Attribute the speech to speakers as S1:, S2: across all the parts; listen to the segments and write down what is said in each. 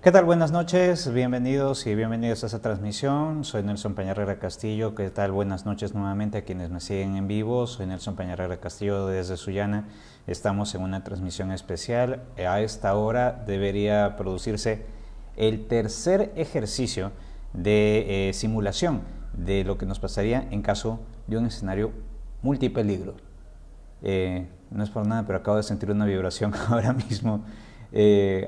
S1: ¿Qué tal? Buenas noches, bienvenidos y bienvenidos a esta transmisión. Soy Nelson Peñarrera Castillo. ¿Qué tal? Buenas noches nuevamente a quienes me siguen en vivo. Soy Nelson Peñarrera Castillo desde Sullana. Estamos en una transmisión especial. A esta hora debería producirse el tercer ejercicio de simulación de lo que nos pasaría en caso de un escenario multipeligro. No es por nada, pero acabo de sentir una vibración ahora mismo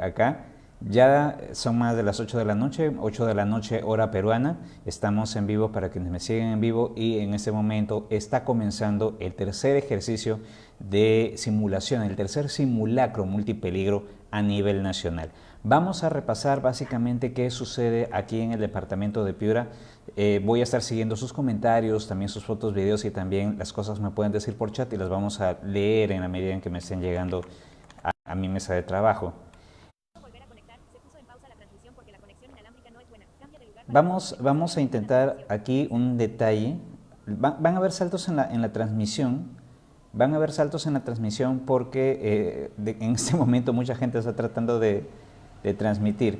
S1: acá. Ya son más de las 8 de la noche, 8 de la noche hora peruana. Estamos en vivo para quienes me siguen en vivo y en este momento está comenzando el tercer ejercicio de simulación, el tercer simulacro multipeligro a nivel nacional. Vamos a repasar básicamente qué sucede aquí en el departamento de Piura. Voy a estar siguiendo sus comentarios, también sus fotos, videos y también las cosas me pueden decir por chat y las vamos a leer en la medida en que me estén llegando a mi mesa de trabajo. Vamos a intentar aquí un detalle. Van a haber saltos en la transmisión. Van a haber saltos en la transmisión porque en este momento mucha gente está tratando de transmitir.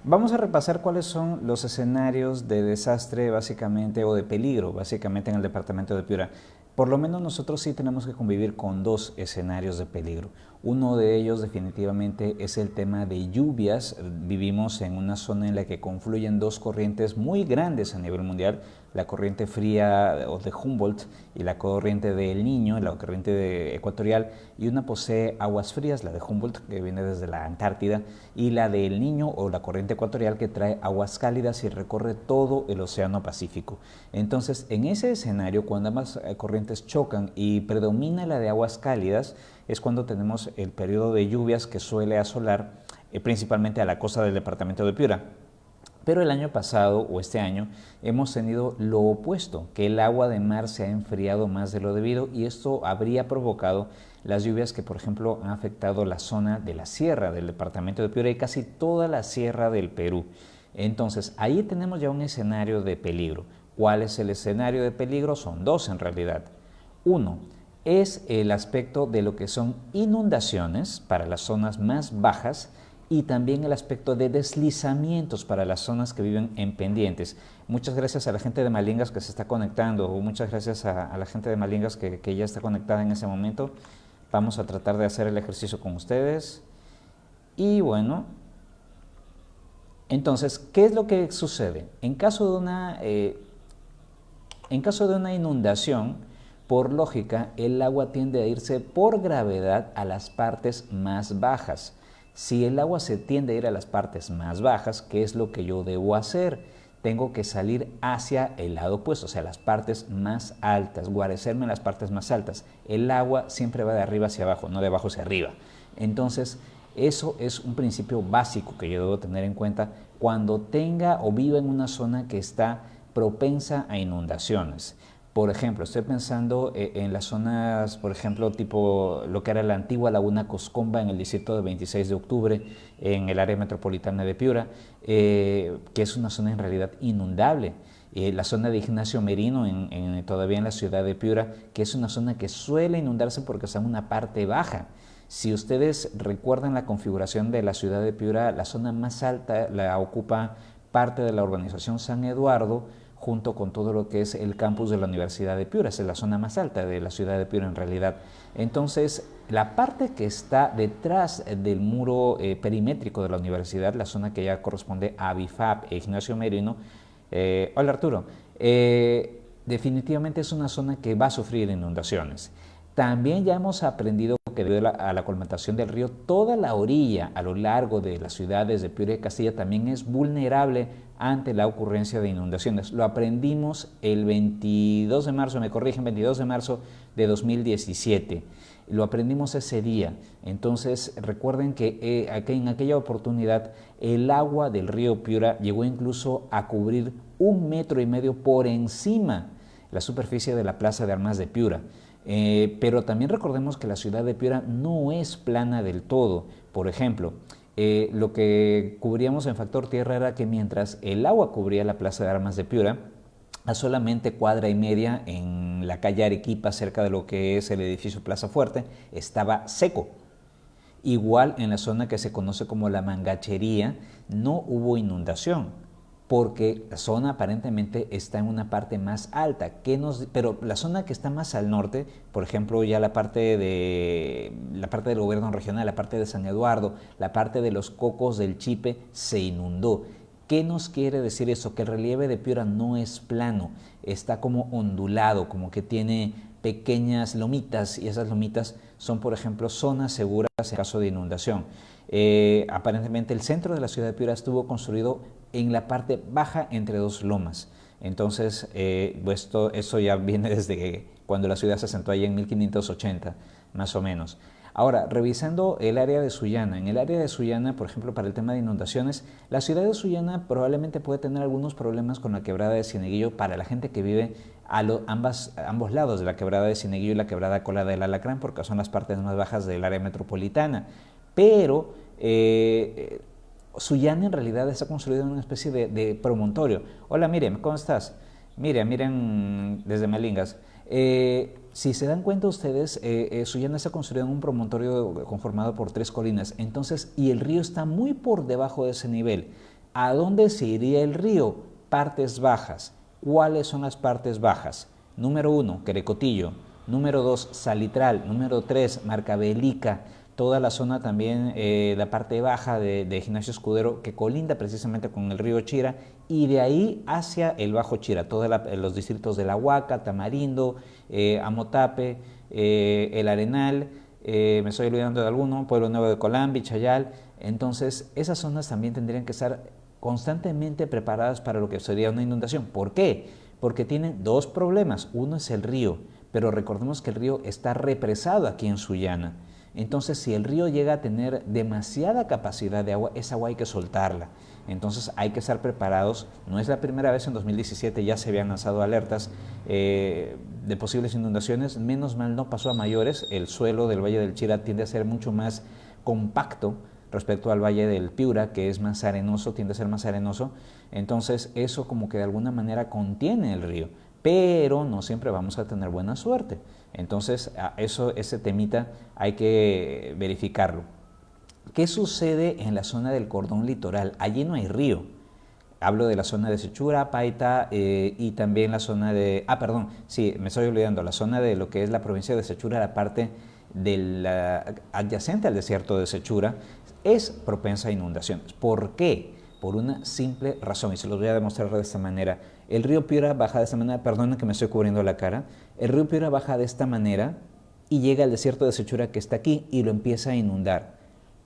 S1: Vamos a repasar cuáles son los escenarios de desastre básicamente o de peligro básicamente en el departamento de Piura. Por lo menos nosotros sí tenemos que convivir con dos escenarios de peligro. Uno de ellos definitivamente es el tema de lluvias. Vivimos en una zona en la que confluyen dos corrientes muy grandes a nivel mundial, la corriente fría de Humboldt y la corriente del Niño, la corriente ecuatorial, y una posee aguas frías, la de Humboldt, que viene desde la Antártida, y la del Niño o la corriente ecuatorial, que trae aguas cálidas y recorre todo el Océano Pacífico. Entonces, en ese escenario, cuando ambas corrientes chocan y predomina la de aguas cálidas, es cuando tenemos el periodo de lluvias que suele asolar principalmente a la costa del departamento de Piura. Pero el año pasado o este año hemos tenido lo opuesto, que el agua de mar se ha enfriado más de lo debido y esto habría provocado las lluvias que, por ejemplo, han afectado la zona de la sierra del departamento de Piura y casi toda la sierra del Perú. Entonces, ahí tenemos ya un escenario de peligro. ¿Cuál es el escenario de peligro? Son dos en realidad. Uno es el aspecto de lo que son inundaciones para las zonas más bajas y también el aspecto de deslizamientos para las zonas que viven en pendientes. Muchas gracias a la gente de Malingas que se está conectando, o muchas gracias a la gente de Malingas que ya está conectada en ese momento. Vamos a tratar de hacer el ejercicio con ustedes. Y bueno, entonces, ¿qué es lo que sucede? En caso de una inundación, por lógica, el agua tiende a irse por gravedad a las partes más bajas. Si el agua se tiende a ir a las partes más bajas, ¿qué es lo que yo debo hacer? Tengo que salir hacia el lado opuesto, o sea, las partes más altas, guarecerme en las partes más altas. El agua siempre va de arriba hacia abajo, no de abajo hacia arriba. Entonces, eso es un principio básico que yo debo tener en cuenta cuando tenga o viva en una zona que está propensa a inundaciones. Por ejemplo, estoy pensando en las zonas, por ejemplo, tipo lo que era la antigua Laguna Coscomba en el distrito de 26 de octubre, en el área metropolitana de Piura, que es una zona en realidad inundable. La zona de Ignacio Merino, todavía en la ciudad de Piura, que es una zona que suele inundarse porque está en una parte baja. Si ustedes recuerdan la configuración de la ciudad de Piura, la zona más alta la ocupa parte de la urbanización San Eduardo, junto con todo lo que es el campus de la Universidad de Piura, es la zona más alta de la ciudad de Piura en realidad. Entonces, la parte que está detrás del muro perimétrico de la universidad, la zona que ya corresponde a Bifab e Ignacio Merino, hola Arturo, definitivamente es una zona que va a sufrir inundaciones. También ya hemos aprendido que debido a la colmatación del río, toda la orilla a lo largo de las ciudades de Piura y Castilla también es vulnerable ante la ocurrencia de inundaciones. Lo aprendimos el 22 de marzo, me corrigen, 22 de marzo de 2017. Lo aprendimos ese día. Entonces, recuerden que en aquella oportunidad el agua del río Piura llegó incluso a cubrir 1,5 metros por encima la superficie de la Plaza de Armas de Piura. Pero también recordemos que la ciudad de Piura no es plana del todo. Por ejemplo, lo que cubríamos en factor tierra era que mientras el agua cubría la Plaza de Armas de Piura, a solamente cuadra y media en la calle Arequipa, cerca de lo que es el edificio Plaza Fuerte, estaba seco. Igual en la zona que se conoce como la Mangachería no hubo inundación, porque la zona aparentemente está en una parte más alta, pero la zona que está más al norte, por ejemplo, ya la parte del gobierno regional, la parte de San Eduardo, la parte de los Cocos del Chipe, se inundó. ¿Qué nos quiere decir eso? Que el relieve de Piura no es plano, está como ondulado, como que tiene pequeñas lomitas, y esas lomitas son, por ejemplo, zonas seguras en caso de inundación. Aparentemente el centro de la ciudad de Piura estuvo construido en la parte baja entre dos lomas. Entonces, eso ya viene desde cuando la ciudad se asentó ahí en 1580, más o menos. Ahora, revisando el área de Sullana, en el área de Sullana, por ejemplo, para el tema de inundaciones, la ciudad de Sullana probablemente puede tener algunos problemas con la quebrada de Cieneguillo para la gente que vive a ambos lados de la quebrada de Cieneguillo y la quebrada Cola del Alacrán, porque son las partes más bajas del área metropolitana. Pero Sullana en realidad está construido en una especie de promontorio. Hola Miriam, ¿cómo estás? Miriam desde Malingas. Si se dan cuenta ustedes, Sullana está construido en un promontorio conformado por 3 colinas, entonces, y el río está muy por debajo de ese nivel. ¿A dónde se iría el río? Partes bajas. ¿Cuáles son las partes bajas? Número 1, Querecotillo. Número 2, Salitral. Número 3, Marcabelica. Toda la zona también, la parte baja de Ignacio Escudero, que colinda precisamente con el río Chira, y de ahí hacia el Bajo Chira, todos los distritos de La Huaca, Tamarindo, Amotape, El Arenal, me estoy olvidando de alguno, Pueblo Nuevo de Colambi, Chayal. Entonces, esas zonas también tendrían que estar constantemente preparadas para lo que sería una inundación. ¿Por qué? Porque tienen dos problemas. Uno es el río, pero recordemos que el río está represado aquí en Sullana. Entonces, si el río llega a tener demasiada capacidad de agua, esa agua hay que soltarla. Entonces, hay que estar preparados. No es la primera vez, en 2017 ya se habían lanzado alertas de posibles inundaciones. Menos mal no pasó a mayores. El suelo del Valle del Chira tiende a ser mucho más compacto respecto al Valle del Piura, que es más arenoso, tiende a ser más arenoso. Entonces, eso como que de alguna manera contiene el río. Pero no siempre vamos a tener buena suerte. Entonces, ese temita hay que verificarlo. ¿Qué sucede en la zona del cordón litoral? Allí no hay río. Hablo de la zona de Sechura, Paita y también la zona de... perdón, sí, me estoy olvidando. La zona de lo que es la provincia de Sechura, la parte adyacente al desierto de Sechura, es propensa a inundaciones. ¿Por qué? Por una simple razón, y se los voy a demostrar de esta manera. El río Piura baja de esta manera, perdonen que me estoy cubriendo la cara, el río Piura baja de esta manera y llega al desierto de Sechura que está aquí y lo empieza a inundar.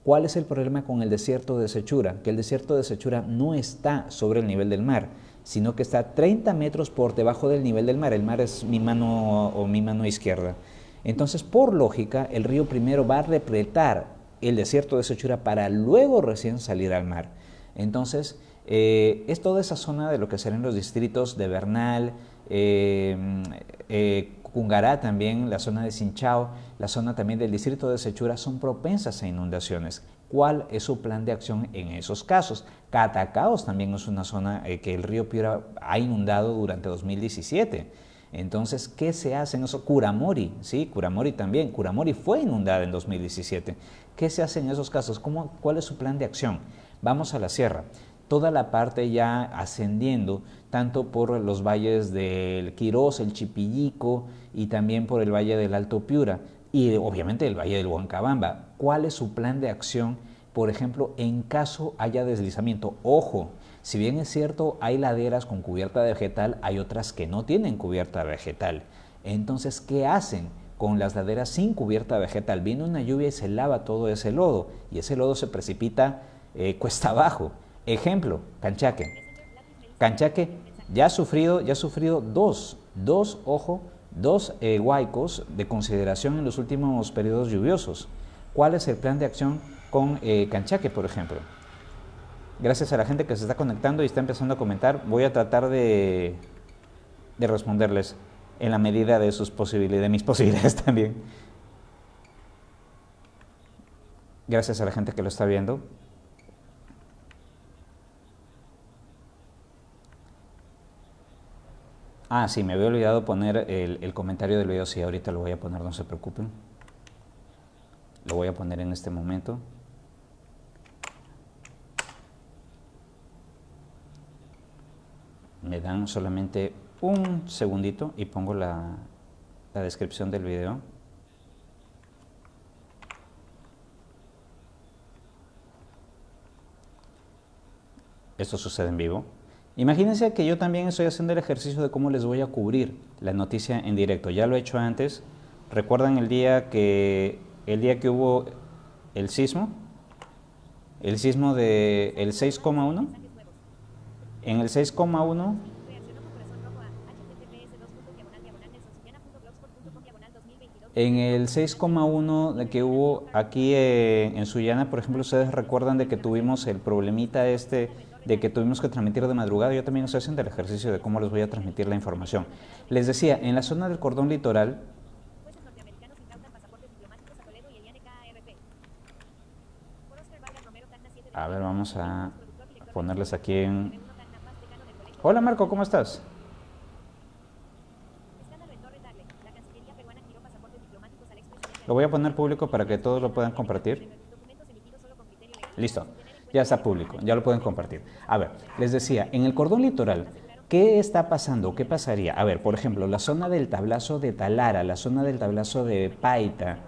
S1: ¿Cuál es el problema con el desierto de Sechura? Que el desierto de Sechura no está sobre el nivel del mar, sino que está 30 metros por debajo del nivel del mar. El mar es mi mano izquierda. Entonces, por lógica, el río primero va a repletar el desierto de Sechura para luego recién salir al mar. Entonces, es toda esa zona de lo que serán los distritos de Bernal, Cungará también, la zona de Sinchao, la zona también del distrito de Sechura son propensas a inundaciones. ¿Cuál es su plan de acción en esos casos? Catacaos también es una zona que el río Piura ha inundado durante 2017. Entonces, ¿qué se hace en eso? Curamori, sí, Curamori también. Curamori fue inundada en 2017. ¿Qué se hace en esos casos? ¿Cuál es su plan de acción? Vamos a la sierra. Toda la parte ya ascendiendo, tanto por los valles del Quirós, el Chipillico y también por el valle del Alto Piura y obviamente el valle del Huancabamba. ¿Cuál es su plan de acción, por ejemplo, en caso haya deslizamiento? Ojo, si bien es cierto, hay laderas con cubierta vegetal, hay otras que no tienen cubierta vegetal. Entonces, ¿qué hacen con las laderas sin cubierta vegetal? Viene una lluvia y se lava todo ese lodo y ese lodo se precipita cuesta abajo. Ejemplo, Canchaque. Canchaque ya ha sufrido dos huaicos de consideración en los últimos periodos lluviosos. ¿Cuál es el plan de acción con Canchaque, por ejemplo? Gracias a la gente que se está conectando y está empezando a comentar, voy a tratar de responderles en la medida de mis posibilidades también. Gracias a la gente que lo está viendo. Sí, me había olvidado poner el comentario del video, sí, ahorita lo voy a poner, no se preocupen. Lo voy a poner en este momento. Me dan solamente un segundito y pongo la descripción del video. Esto sucede en vivo. Imagínense que yo también estoy haciendo el ejercicio de cómo les voy a cubrir la noticia en directo. Ya lo he hecho antes. ¿Recuerdan el día que hubo el sismo? El sismo del 6,1. En el 6,1, de que hubo aquí en Sullana, por ejemplo, ustedes recuerdan de que tuvimos el problemita de que tuvimos que transmitir de madrugada. Yo también estoy haciendo el ejercicio de cómo les voy a transmitir la información. Les decía, en la zona del cordón litoral, a ver, vamos a ponerles aquí en... Hola Marco, ¿cómo estás? Lo voy a poner público para que todos lo puedan compartir. Listo, ya está público, ya lo pueden compartir. A ver, les decía, en el cordón litoral, ¿qué está pasando? ¿Qué pasaría? A ver, por ejemplo, la zona del tablazo de Talara, la zona del tablazo de Paita,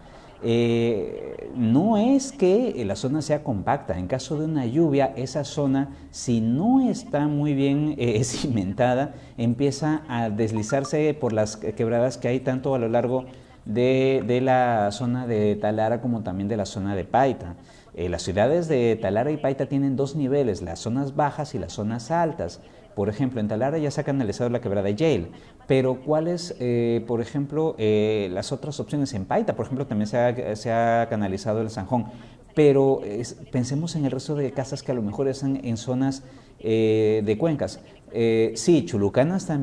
S1: no es que la zona sea compacta. En caso de una lluvia, esa zona, si no está muy bien cimentada, empieza a deslizarse por las quebradas que hay tanto a lo largo de la zona de Talara como también de la zona de Paita. Las ciudades de Talara y Paita tienen dos niveles, las zonas bajas y las zonas altas. Por ejemplo, en Talara ya se ha canalizado la quebrada Yale, pero ¿cuáles, por ejemplo, las otras opciones? En Paita, por ejemplo, también se ha canalizado el Zanjón, pero pensemos en el resto de casas que a lo mejor están en zonas de cuencas. Sí, Chulucanas está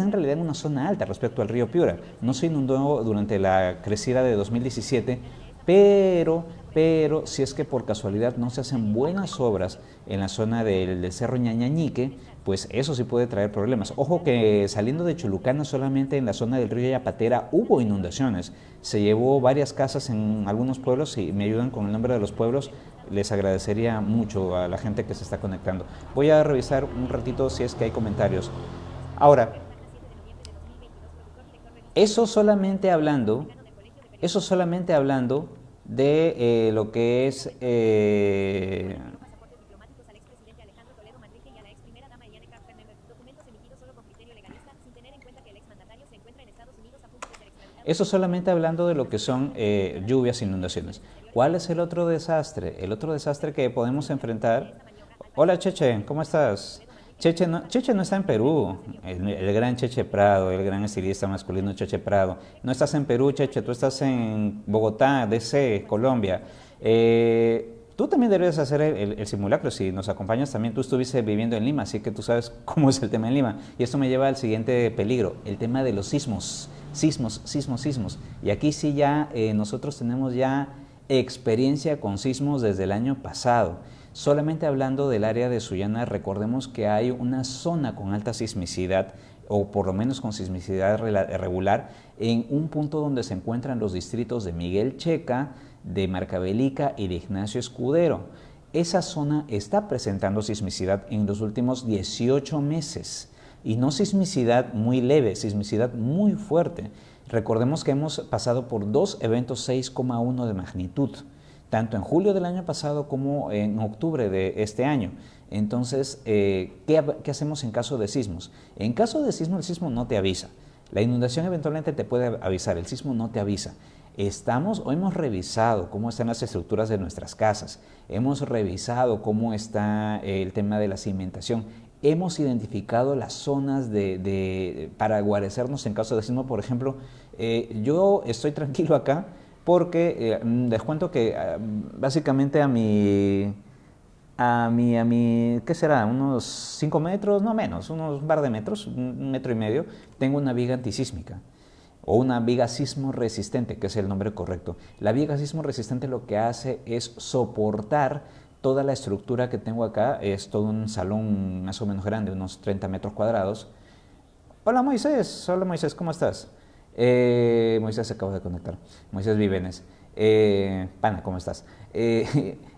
S1: en realidad en una zona alta respecto al río Piura. No se inundó durante la crecida de 2017, pero si es que por casualidad no se hacen buenas obras en la zona del Cerro Ñañañique, pues eso sí puede traer problemas. Ojo que saliendo de Chulucana, solamente en la zona del río Yapatera hubo inundaciones. Se llevó varias casas en algunos pueblos. Si me ayudan con el nombre de los pueblos, les agradecería mucho a la gente que se está conectando. Voy a revisar un ratito si es que hay comentarios. Ahora, eso solamente hablando de lo que es eso solamente hablando de lo que son lluvias e inundaciones. ¿Cuál es el otro desastre? El otro desastre que podemos enfrentar. Hola Cheche, ¿cómo estás? Cheche no está en Perú, el gran Cheche Prado, el gran estilista masculino Cheche Prado. No estás en Perú, Cheche, tú estás en Bogotá, DC, Colombia. Tú también deberías hacer el simulacro. Si nos acompañas también, tú estuviste viviendo en Lima, así que tú sabes cómo es el tema en Lima. Y esto me lleva al siguiente peligro, el tema de los sismos. Sismos. Y aquí sí ya nosotros tenemos ya experiencia con sismos desde el año pasado. Solamente hablando del área de Sullana, recordemos que hay una zona con alta sismicidad, o por lo menos con sismicidad regular, en un punto donde se encuentran los distritos de Miguel Checa, de Marcabelica y de Ignacio Escudero. Esa zona está presentando sismicidad en los últimos 18 meses. Y no sismicidad muy leve, sismicidad muy fuerte. Recordemos que hemos pasado por dos eventos 6,1 de magnitud, tanto en julio del año pasado como en octubre de este año. Entonces, ¿qué hacemos en caso de sismos? En caso de sismo, el sismo no te avisa. La inundación eventualmente te puede avisar, el sismo no te avisa. Hemos revisado cómo están las estructuras de nuestras casas, hemos revisado cómo está el tema de la cimentación, hemos identificado las zonas para guarecernos en caso de sismo. Por ejemplo, yo estoy tranquilo acá porque les cuento que básicamente ¿qué será? Unos 5 metros, no menos, un par de metros, 1,5 metros, tengo una viga antisísmica. O una viga sismo resistente, que es el nombre correcto. La viga sismo resistente lo que hace es soportar toda la estructura que tengo acá. Es todo un salón más o menos grande, unos 30 metros cuadrados. Hola Moisés, ¿cómo estás? Moisés se acaba de conectar. Moisés Vivenes. Pana, ¿cómo estás?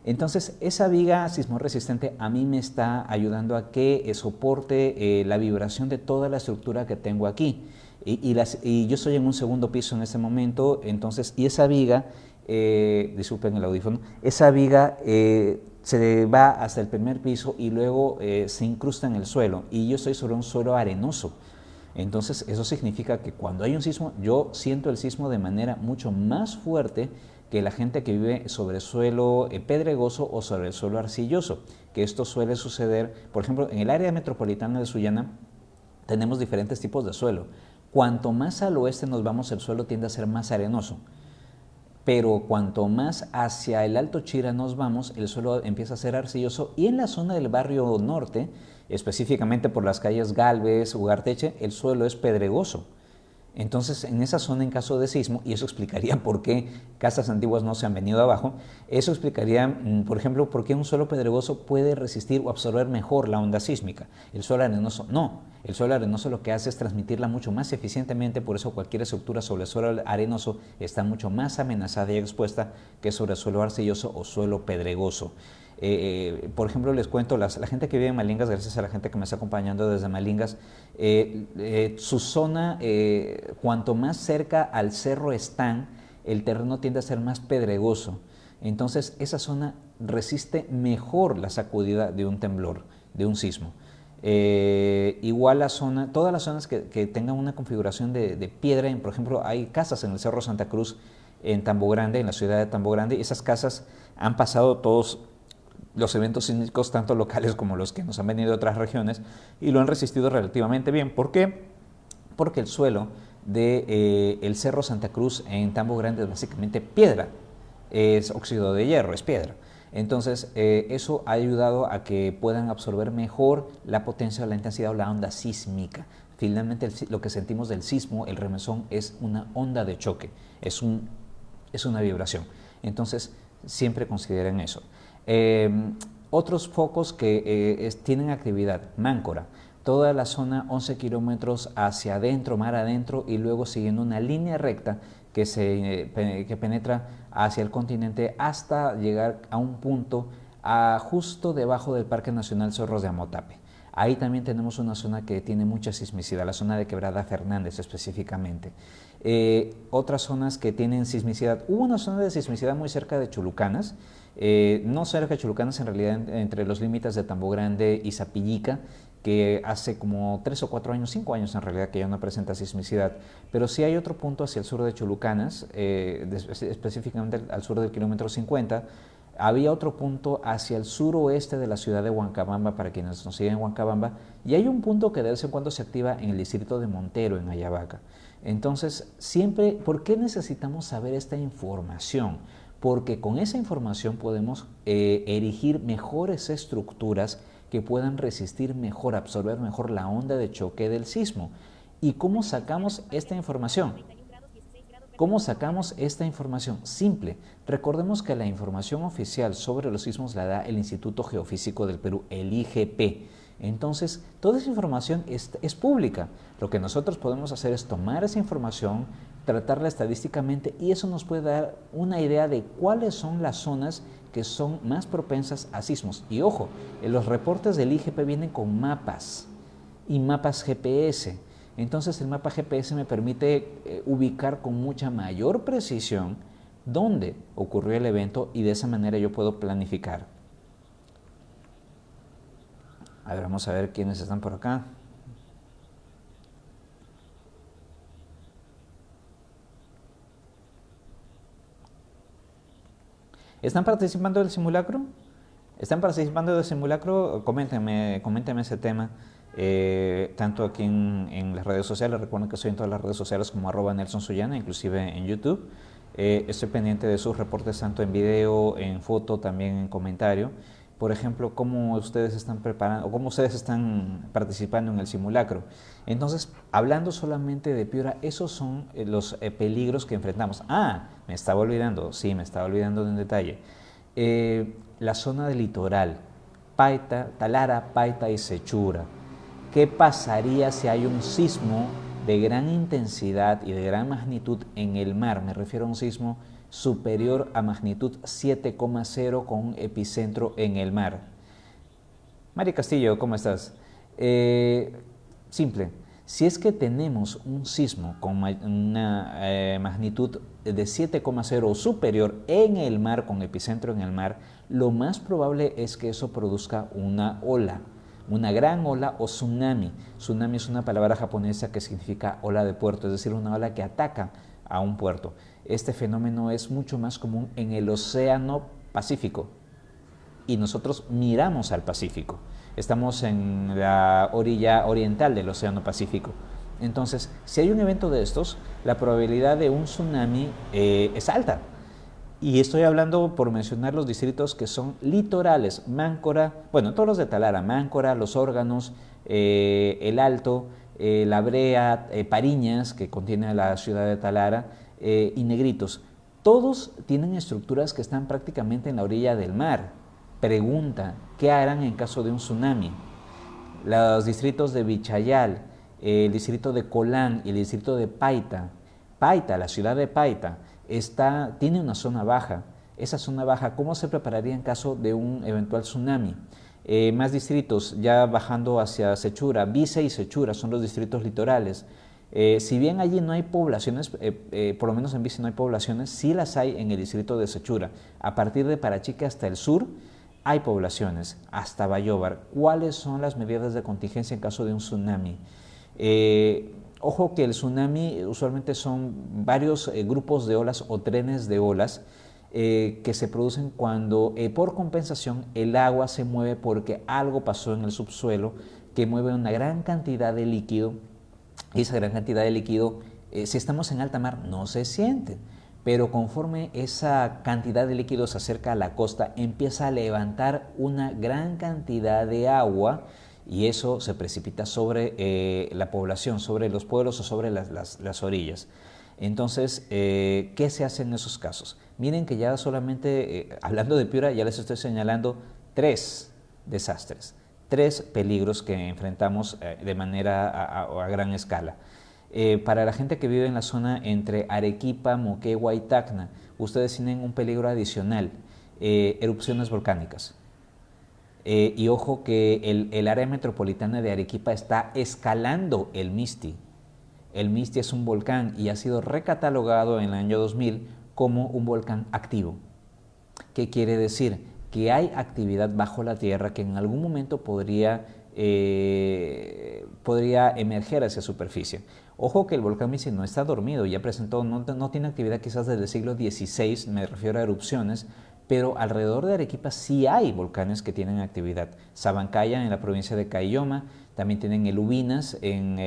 S1: Entonces, esa viga sismorresistente a mí me está ayudando a que soporte la vibración de toda la estructura que tengo aquí. Y yo estoy en un segundo piso en este momento, entonces, y esa viga, disculpen el audífono, esa viga se va hasta el primer piso y luego se incrusta en el suelo, y yo estoy sobre un suelo arenoso. Entonces, eso significa que cuando hay un sismo, yo siento el sismo de manera mucho más fuerte que la gente que vive sobre suelo pedregoso o sobre el suelo arcilloso, que esto suele suceder, por ejemplo, en el área metropolitana de Sullana tenemos diferentes tipos de suelo. Cuanto más al oeste nos vamos, el suelo tiende a ser más arenoso, pero cuanto más hacia el Alto Chira nos vamos, el suelo empieza a ser arcilloso, y en la zona del barrio norte, específicamente por las calles Galvez, Ugarteche, el suelo es pedregoso. Entonces, en esa zona, en caso de sismo, y eso explicaría por qué casas antiguas no se han venido abajo, eso explicaría, por ejemplo, por qué un suelo pedregoso puede resistir o absorber mejor la onda sísmica. El suelo arenoso no. El suelo arenoso lo que hace es transmitirla mucho más eficientemente, por eso cualquier estructura sobre el suelo arenoso está mucho más amenazada y expuesta que sobre el suelo arcilloso o suelo pedregoso. Por ejemplo, les cuento, la gente que vive en Malingas, gracias a la gente que me está acompañando desde Malingas, su zona, cuanto más cerca al cerro están, el terreno tiende a ser más pedregoso. Entonces, esa zona resiste mejor la sacudida de un temblor, de un sismo. Igual la zona, todas las zonas que tengan una configuración de piedra, por ejemplo, hay casas en el Cerro Santa Cruz, en Tambo Grande, en la ciudad de Tambo Grande, y esas casas han pasado todos los eventos sísmicos, tanto locales como los que nos han venido de otras regiones, y lo han resistido relativamente bien. ¿Por qué? Porque el suelo del Cerro Santa Cruz en Tambo Grande es básicamente piedra, es óxido de hierro, es piedra. Entonces, eso ha ayudado a que puedan absorber mejor la potencia, la intensidad o la onda sísmica. Finalmente, lo que sentimos del sismo, el remesón, es una onda de choque, es una vibración. Entonces, siempre consideren eso. Otros focos que tienen actividad, Máncora, toda la zona 11 kilómetros hacia adentro, mar adentro, y luego siguiendo una línea recta que penetra hacia el continente hasta llegar a un punto justo debajo del Parque Nacional Cerros de Amotape. Ahí también tenemos una zona que tiene mucha sismicidad, la zona de Quebrada Fernández específicamente. Otras zonas que tienen sismicidad, hubo una zona de sismicidad muy cerca de Chulucanas, no cerca de Chulucanas, en realidad entre los límites de Tambo Grande y Zapillica, que hace como 3 o 4 años, 5 años en realidad, que ya no presenta sismicidad, pero sí hay otro punto hacia el sur de Chulucanas, específicamente al sur del kilómetro 50, había otro punto hacia el suroeste de la ciudad de Huancabamba, para quienes nos siguen en Huancabamba, y hay un punto que de vez en cuando se activa en el distrito de Montero, en Ayabaca. Entonces, siempre, ¿por qué necesitamos saber esta información? Porque con esa información podemos erigir mejores estructuras que puedan resistir mejor, absorber mejor la onda de choque del sismo. ¿Y cómo sacamos esta información? ¿Cómo sacamos esta información? Simple. Recordemos que la información oficial sobre los sismos la da el Instituto Geofísico del Perú, el IGP. Entonces, toda esa información es pública. Lo que nosotros podemos hacer es tomar esa información, tratarla estadísticamente, y eso nos puede dar una idea de cuáles son las zonas que son más propensas a sismos. Y ojo, los reportes del IGP vienen con mapas y mapas GPS. Entonces el mapa GPS me permite ubicar con mucha mayor precisión dónde ocurrió el evento, y de esa manera yo puedo planificar. A ver, vamos a ver quiénes están por acá. ¿Están participando del simulacro? ¿Están participando del simulacro? Coméntenme ese tema. Tanto aquí en las redes sociales, recuerden que estoy en todas las redes sociales como @NelsonSullana, inclusive en YouTube. Estoy pendiente de sus reportes tanto en video, en foto, también en comentario. Por ejemplo, cómo ustedes están preparando o cómo ustedes están participando en el simulacro. Entonces, hablando solamente de Piura, esos son los peligros que enfrentamos. Me estaba olvidando de un detalle. La zona del litoral, Paita, Talara, Paita y Sechura. ¿Qué pasaría si hay un sismo de gran intensidad y de gran magnitud en el mar. Me refiero a un sismo superior a magnitud 7,0 con un epicentro en el mar. Mari Castillo, ¿cómo estás? Simple. Si es que tenemos un sismo con una magnitud de 7,0 o superior en el mar, con epicentro en el mar, lo más probable es que eso produzca una ola, una gran ola o tsunami. Tsunami es una palabra japonesa que significa ola de puerto, es decir, una ola que ataca a un puerto. Este fenómeno es mucho más común en el Océano Pacífico y nosotros miramos al Pacífico. Estamos en la orilla oriental del Océano Pacífico. Entonces, si hay un evento de estos, la probabilidad de un tsunami es alta. Y estoy hablando por mencionar los distritos que son litorales, Máncora, bueno, todos los de Talara, Máncora, Los Órganos, El Alto, La Brea, Pariñas, que contiene la ciudad de Talara, y Negritos. Todos tienen estructuras que están prácticamente en la orilla del mar. Pregunta, ¿qué harán en caso de un tsunami? Los distritos de Vichayal, el distrito de Colán y el distrito de Paita. Paita, la ciudad de Paita, tiene una zona baja. Esa zona baja, ¿cómo se prepararía en caso de un eventual tsunami? Más distritos, ya bajando hacia Sechura, Vice y Sechura son los distritos litorales. Si bien allí no hay poblaciones, por lo menos en Vice no hay poblaciones, sí las hay en el distrito de Sechura. A partir de Parachique hasta el sur hay poblaciones, hasta Bayóvar. ¿Cuáles son las medidas de contingencia en caso de un tsunami? Ojo que el tsunami usualmente son varios grupos de olas o trenes de olas que se producen cuando por compensación el agua se mueve porque algo pasó en el subsuelo que mueve una gran cantidad de líquido, y esa gran cantidad de líquido, si estamos en alta mar, no se siente, pero conforme esa cantidad de líquido se acerca a la costa, empieza a levantar una gran cantidad de agua y eso se precipita sobre la población, sobre los pueblos o sobre las orillas. Entonces, ¿qué se hace en esos casos? Miren que ya solamente, hablando de Piura, ya les estoy señalando 3 desastres, 3 peligros que enfrentamos de manera a gran escala. Para la gente que vive en la zona entre Arequipa, Moquegua y Tacna, ustedes tienen un peligro adicional, erupciones volcánicas. Y ojo que el área metropolitana de Arequipa está escalando el Misti. El Misti es un volcán y ha sido recatalogado en el año 2000 como un volcán activo. ¿Qué quiere decir? Que hay actividad bajo la tierra que en algún momento podría emerger hacia superficie. Ojo que el volcán Misti no está dormido, ya presentó, no tiene actividad quizás desde el siglo XVI, me refiero a erupciones, pero alrededor de Arequipa sí hay volcanes que tienen actividad. Sabancaya en la provincia de Caylloma, también tienen el Ubinas en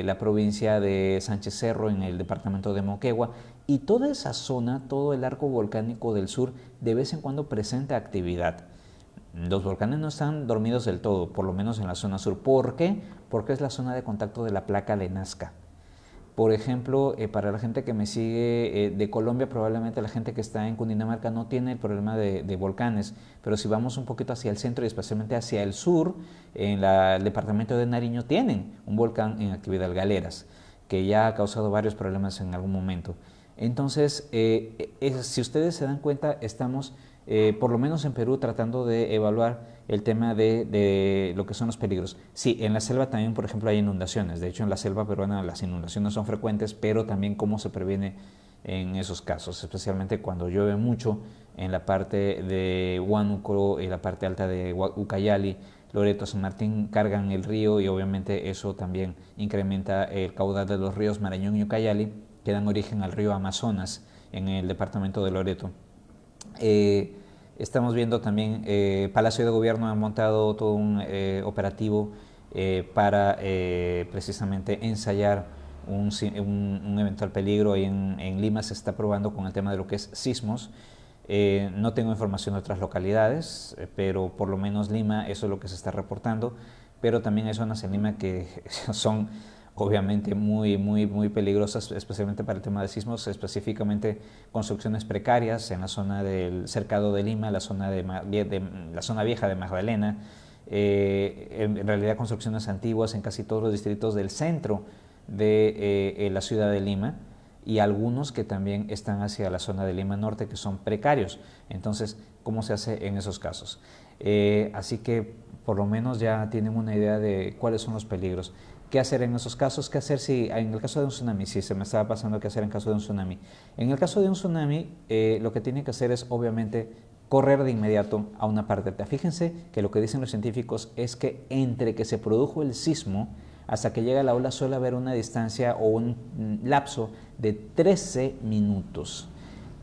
S1: la provincia de Sánchez Cerro en el departamento de Moquegua, y toda esa zona, todo el arco volcánico del sur, de vez en cuando presenta actividad. Los volcanes no están dormidos del todo, por lo menos en la zona sur. ¿Por qué? Porque es la zona de contacto de la placa de Nazca. Por ejemplo, para la gente que me sigue de Colombia, probablemente la gente que está en Cundinamarca no tiene el problema de volcanes, pero si vamos un poquito hacia el centro y especialmente hacia el sur, en el departamento de Nariño tienen un volcán en actividad, Galeras, que ya ha causado varios problemas en algún momento. Entonces, si ustedes se dan cuenta, estamos, por lo menos en Perú, tratando de evaluar el tema de lo que son los peligros. Sí, en la selva también, por ejemplo, hay inundaciones. De hecho, en la selva peruana las inundaciones son frecuentes, pero también cómo se previene en esos casos, especialmente cuando llueve mucho en la parte de Huánuco y la parte alta de Ucayali, Loreto, San Martín, cargan el río y obviamente eso también incrementa el caudal de los ríos Marañón y Ucayali, que dan origen al río Amazonas en el departamento de Loreto. Estamos viendo también, Palacio de Gobierno ha montado todo un operativo para precisamente ensayar un eventual peligro. Y en Lima se está probando con el tema de lo que es sismos. No tengo información de otras localidades, pero por lo menos Lima, eso es lo que se está reportando. Pero también hay zonas en Lima que son obviamente muy peligrosas, especialmente para el tema de sismos, específicamente construcciones precarias en la zona del cercado de Lima, la zona vieja de Magdalena, en realidad construcciones antiguas en casi todos los distritos del centro de la ciudad de Lima, y algunos que también están hacia la zona de Lima Norte, que son precarios. Entonces, ¿cómo se hace en esos casos? Así que por lo menos ya tienen una idea de cuáles son los peligros. ¿Qué hacer en esos casos? ¿Qué hacer si en el caso de un tsunami? Si se me estaba pasando qué hacer en caso de un tsunami. En el caso de un tsunami, lo que tienen que hacer es obviamente correr de inmediato a una parte alta. Fíjense que lo que dicen los científicos es que entre que se produjo el sismo hasta que llega la ola suele haber una distancia o un lapso de 13 minutos.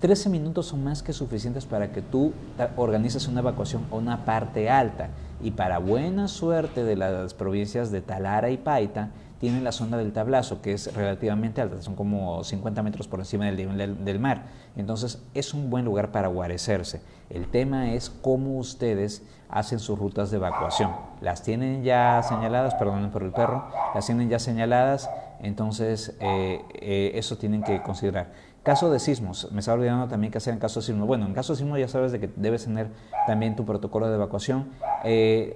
S1: 13 minutos son más que suficientes para que tú organices una evacuación a una parte alta. Y para buena suerte de las provincias de Talara y Paita, tienen la zona del Tablazo, que es relativamente alta, son como 50 metros por encima del nivel del mar. Entonces es un buen lugar para guarecerse. El tema es cómo ustedes hacen sus rutas de evacuación. Las tienen ya señaladas, perdonen por el perro, las tienen ya señaladas, entonces eso tienen que considerar. Caso de sismos, me estaba olvidando también qué hacer en caso de sismo. Bueno, en caso de sismo ya sabes de que debes tener también tu protocolo de evacuación.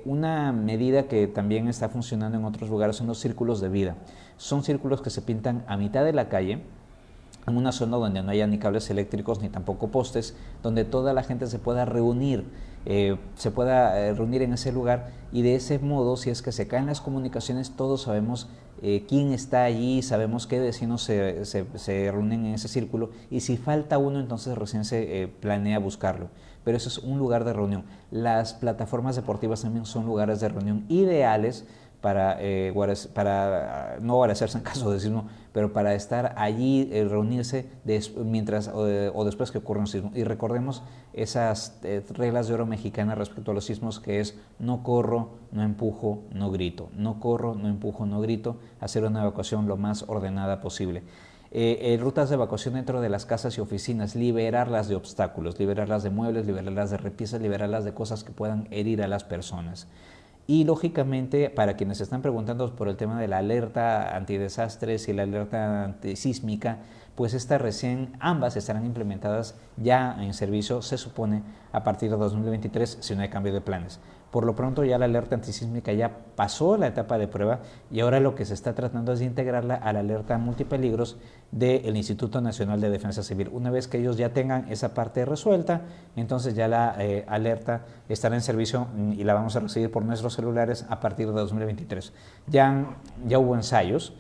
S1: Una medida que también está funcionando en otros lugares son los círculos de vida. Son círculos que se pintan a mitad de la calle, en una zona donde no haya ni cables eléctricos ni tampoco postes, donde toda la gente se pueda reunir en ese lugar, y de ese modo, si es que se caen las comunicaciones, todos sabemos quién está allí, sabemos qué vecinos se reúnen en ese círculo, y si falta uno, entonces recién se planea buscarlo. Pero eso es un lugar de reunión. Las plataformas deportivas también son lugares de reunión ideales para no guarecerse en caso de sismo, pero para estar allí, reunirse mientras o después que ocurre un sismo. Y recordemos esas reglas de oro mexicanas respecto a los sismos, que es no corro, no empujo, no grito. No corro, no empujo, no grito. Hacer una evacuación lo más ordenada posible. Rutas de evacuación dentro de las casas y oficinas, liberarlas de obstáculos, liberarlas de muebles, liberarlas de repisas, liberarlas de cosas que puedan herir a las personas. Y lógicamente, para quienes están preguntando por el tema de la alerta antidesastres y la alerta antisísmica, pues ambas estarán implementadas ya en servicio, se supone, a partir de 2023, si no hay cambio de planes. Por lo pronto ya la alerta antisísmica ya pasó la etapa de prueba, y ahora lo que se está tratando es de integrarla a la alerta multipeligros del Instituto Nacional de Defensa Civil. Una vez que ellos ya tengan esa parte resuelta, entonces ya la alerta estará en servicio y la vamos a recibir por nuestros celulares a partir de 2023. Ya hubo ensayos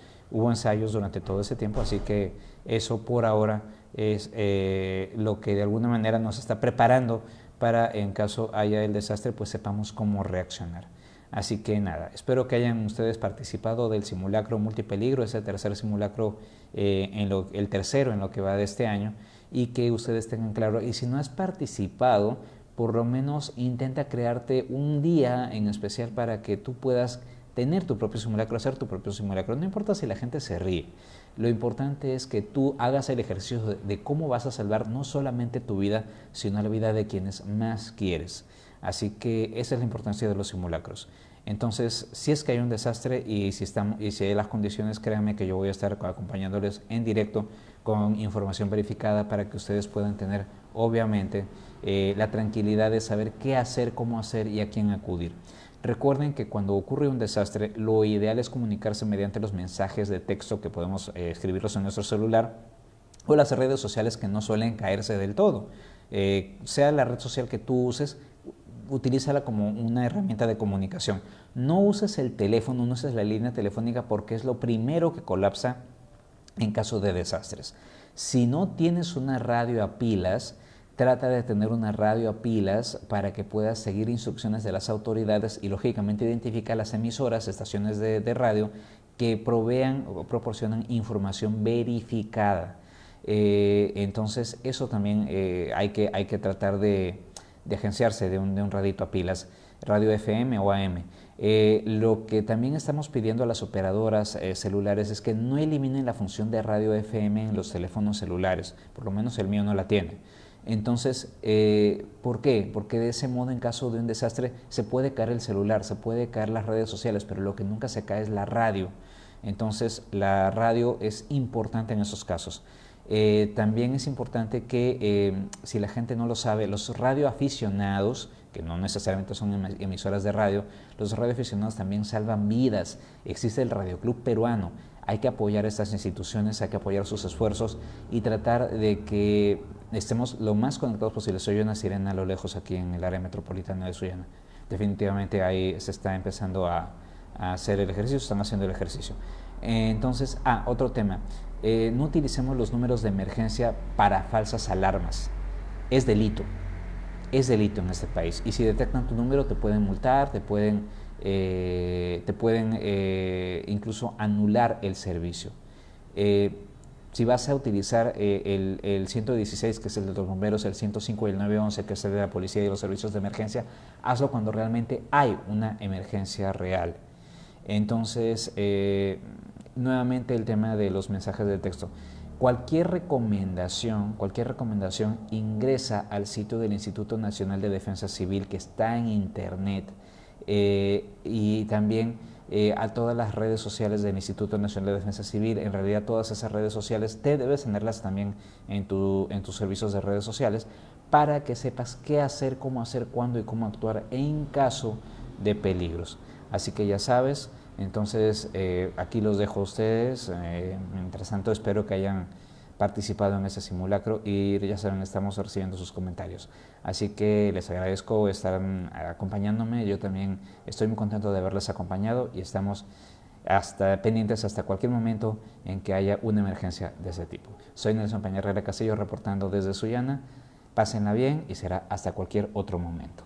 S1: durante todo ese tiempo, así que eso por ahora es lo que de alguna manera nos está preparando para, en caso haya el desastre, pues sepamos cómo reaccionar. Así que nada, espero que hayan ustedes participado del simulacro multipeligro, ese tercer simulacro, el tercero en lo que va de este año, y que ustedes tengan claro. Y si no has participado, por lo menos intenta crearte un día en especial para que tú puedas tener tu propio simulacro, hacer tu propio simulacro. No importa si la gente se ríe, lo importante es que tú hagas el ejercicio de cómo vas a salvar no solamente tu vida, sino la vida de quienes más quieres. Así que esa es la importancia de los simulacros. Entonces, si es que hay un desastre y si hay las condiciones, créanme que yo voy a estar acompañándoles en directo con información verificada para que ustedes puedan tener, obviamente, la tranquilidad de saber qué hacer, cómo hacer y a quién acudir. Recuerden que cuando ocurre un desastre, lo ideal es comunicarse mediante los mensajes de texto que podemos escribirlos en nuestro celular, o las redes sociales que no suelen caerse del todo. Sea la red social que tú uses, utilízala como una herramienta de comunicación. No uses el teléfono, no uses la línea telefónica, porque es lo primero que colapsa en caso de desastres. Si no tienes una radio a pilas, trata de tener una radio a pilas para que puedas seguir instrucciones de las autoridades y lógicamente identifica las emisoras, estaciones de radio que provean o proporcionan información verificada. Entonces eso también hay que tratar de agenciarse de un radito a pilas, radio FM o AM. Lo que también estamos pidiendo a las operadoras celulares es que no eliminen la función de radio FM en los teléfonos celulares, por lo menos el mío no la tiene. Entonces, ¿por qué? Porque de ese modo, en caso de un desastre, se puede caer el celular, se puede caer las redes sociales, pero lo que nunca se cae es la radio. Entonces, la radio es importante en esos casos. También es importante que, si la gente no lo sabe, los radioaficionados, que no necesariamente son emisoras de radio, los radioaficionados también salvan vidas. Existe el Radio Club Peruano. Hay que apoyar a estas instituciones, hay que apoyar sus esfuerzos y tratar de que estemos lo más conectados posible. Soy una sirena a lo lejos aquí en el área metropolitana de Sullana. Definitivamente ahí se está empezando a hacer el ejercicio, están haciendo el ejercicio. Entonces, otro tema, no utilicemos los números de emergencia para falsas alarmas. Es delito en este país, y si detectan tu número te pueden multar, te pueden incluso anular el servicio. Si vas a utilizar el 116, que es el de los bomberos, el 105 y el 911, que es el de la policía y los servicios de emergencia, hazlo cuando realmente hay una emergencia real. Entonces, nuevamente el tema de los mensajes de texto. Cualquier recomendación ingresa al sitio del Instituto Nacional de Defensa Civil, que está en internet, y también a todas las redes sociales del Instituto Nacional de Defensa Civil. En realidad todas esas redes sociales te debes tenerlas también en tus servicios de redes sociales, para que sepas qué hacer, cómo hacer, cuándo y cómo actuar en caso de peligros. Así que ya sabes. Entonces, aquí los dejo a ustedes. Mientras tanto, espero que hayan participado en este simulacro, y ya saben, estamos recibiendo sus comentarios. Así que les agradezco estar acompañándome. Yo también estoy muy contento de haberles acompañado, y estamos pendientes hasta cualquier momento en que haya una emergencia de ese tipo. Soy Nelson Peña Herrera Castillo, reportando desde Sullana. Pásenla bien y será hasta cualquier otro momento.